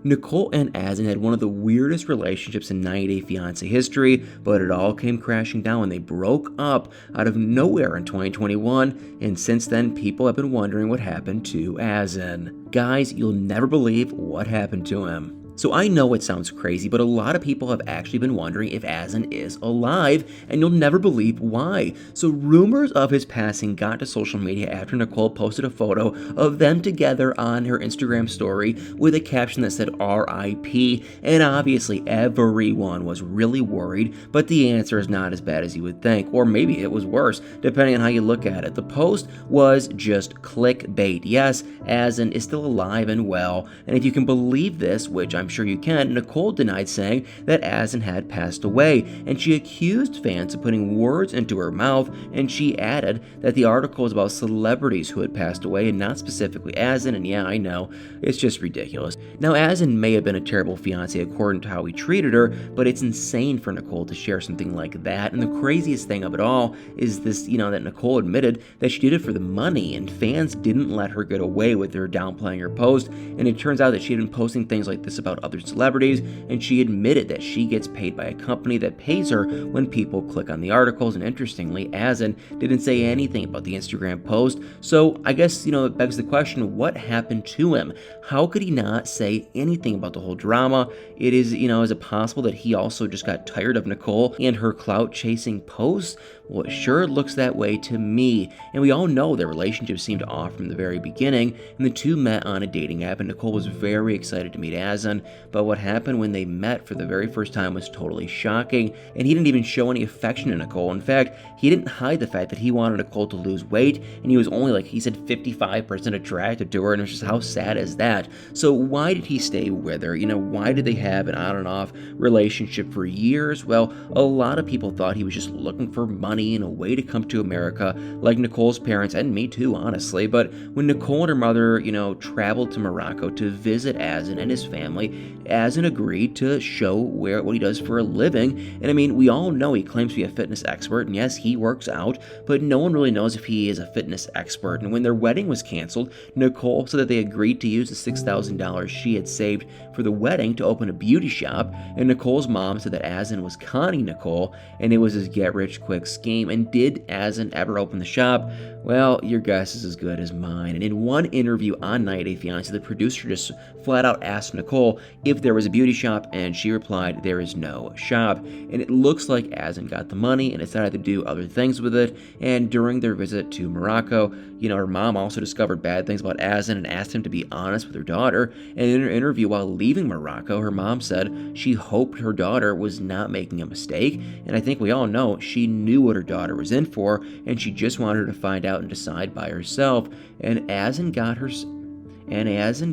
Nicole and Azan had one of the weirdest relationships in 90 Day Fiance history, but it all came crashing down when they broke up out of nowhere in 2021, and since then people have been wondering what happened to Azan. Guys, you'll never believe what happened to him. So I know it sounds crazy, but a lot of people have actually been wondering if Azan is alive, and you'll never believe why. So rumors of his passing got to social media after Nicole posted a photo of them together on her Instagram story with a caption that said RIP, and obviously everyone was really worried, but the answer is not as bad as you would think, or maybe it was worse, depending on how you look at it. The post was just clickbait. Yes, Azan is still alive and well, and if you can believe this, which I'm sure you can, Nicole denied saying that Azan had passed away, and she accused fans of putting words into her mouth, and she added that the article was about celebrities who had passed away and not specifically Azan, and yeah, I know, it's just ridiculous. Now, Azan may have been a terrible fiance according to how he treated her, but it's insane for Nicole to share something like that, and the craziest thing of it all is this, that Nicole admitted that she did it for the money, and fans didn't let her get away with her downplaying her post, and it turns out that she had been posting things like this about other celebrities, and she admitted that she gets paid by a company that pays her when people click on the articles, and interestingly, Azan didn't say anything about the Instagram post, so I guess, it begs the question, what happened to him? How could he not say anything about the whole drama? It is, is it possible that he also just got tired of Nicole and her clout-chasing posts? Well, it sure looks that way to me, and we all know their relationship seemed off from the very beginning, and the two met on a dating app, and Nicole was very excited to meet Azan, but what happened when they met for the very first time was totally shocking, and he didn't even show any affection to Nicole. In fact, he didn't hide the fact that he wanted Nicole to lose weight, and he was only, like he said, 55% attracted to her, and it was just, how sad is that? So why did he stay with her? Why did they have an on and off relationship for years? Well, a lot of people thought he was just looking for money and a way to come to America, like Nicole's parents, and me too, honestly. But when Nicole and her mother, traveled to Morocco to visit Azan and his family, Azan agreed to show what he does for a living. And we all know he claims to be a fitness expert, and yes, he works out, but no one really knows if he is a fitness expert. And when their wedding was canceled, Nicole said that they agreed to use the $6,000 she had saved for the wedding to open a beauty shop, and Nicole's mom said that Azan was conning Nicole, and it was his get-rich-quick scheme. And did Azan ever open the shop? Well, your guess is as good as mine. And in one interview on 90 Day Fiance, the producer just flat out asked Nicole if there was a beauty shop, and she replied, there is no shop. And it looks like Azan got the money and decided to do other things with it. And during their visit to Morocco, her mom also discovered bad things about Azan and asked him to be honest with her daughter. And in her interview while leaving Morocco, her mom said she hoped her daughter was not making a mistake. And I think we all know she knew what her daughter was in for, and she just wanted her to find out and decide by herself. And Azan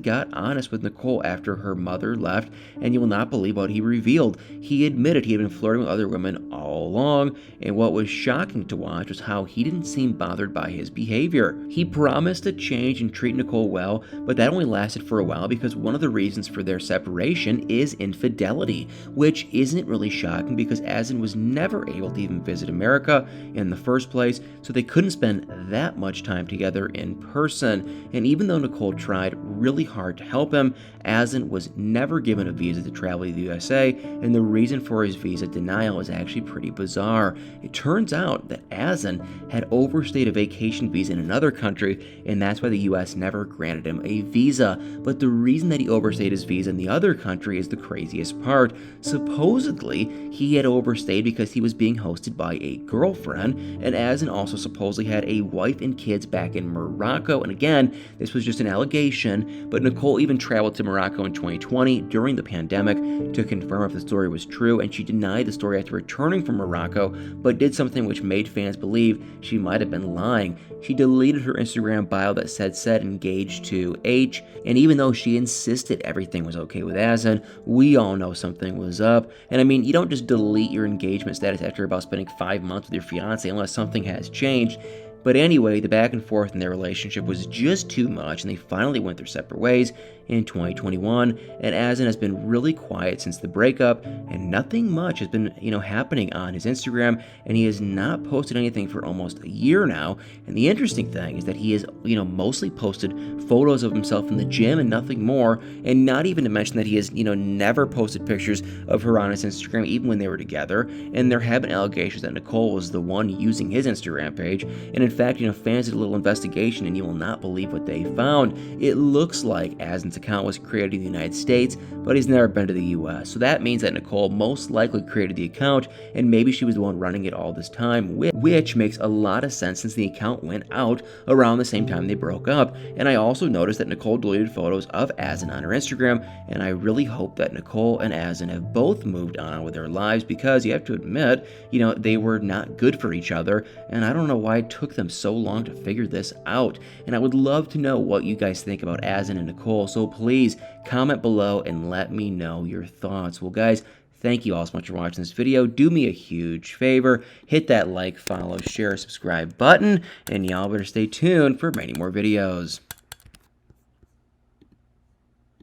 got honest with Nicole after her mother left, and you will not believe what he revealed. He admitted he had been flirting with other women all along, and what was shocking to watch was how he didn't seem bothered by his behavior. He promised to change and treat Nicole well, but that only lasted for a while because one of the reasons for their separation is infidelity, which isn't really shocking because Azan was never able to even visit America in the first place, so they couldn't spend that much time together in person. And even though Nicole tried really hard to help him, Azan was never given a visa to travel to the USA, and the reason for his visa denial is actually pretty bizarre. It turns out that Azan had overstayed a vacation visa in another country, and that's why the US never granted him a visa. But the reason that he overstayed his visa in the other country is the craziest part. Supposedly, he had overstayed because he was being hosted by a girlfriend, and Azan also supposedly had a wife and kids back in Morocco, and again, this was just an allegation, but Nicole even traveled to Morocco in 2020 during the pandemic to confirm if the story was true, and she denied the story after returning from Morocco, but did something which made fans believe she might have been lying. She deleted her Instagram bio that said engaged to H, and even though she insisted everything was okay with Azan, we all know something was up. And you don't just delete your engagement status after about spending 5 months with your fiance unless something has changed. But anyway, the back and forth in their relationship was just too much, and they finally went their separate ways in 2021, and Azan has been really quiet since the breakup, and nothing much has been, happening on his Instagram, and he has not posted anything for almost a year now. And the interesting thing is that he has, mostly posted photos of himself in the gym and nothing more, and not even to mention that he has, never posted pictures of her on his Instagram, even when they were together. And there have been allegations that Nicole was the one using his Instagram page, and in fact, fans did a little investigation, and you will not believe what they found. It looks like Azan's account was created in the United States, but he's never been to the US. So that means that Nicole most likely created the account, and maybe she was the one running it all this time, which makes a lot of sense since the account went out around the same time they broke up. And I also noticed that Nicole deleted photos of Azan on her Instagram, and I really hope that Nicole and Azan have both moved on with their lives, because you have to admit, they were not good for each other, and I don't know why it took them so long to figure this out. And I would love to know what you guys think about Azan and Nicole, so please comment below and let me know your thoughts. Well, guys, thank you all so much for watching this video. Do me a huge favor, hit that like, follow, share, subscribe button, and y'all better stay tuned for many more videos.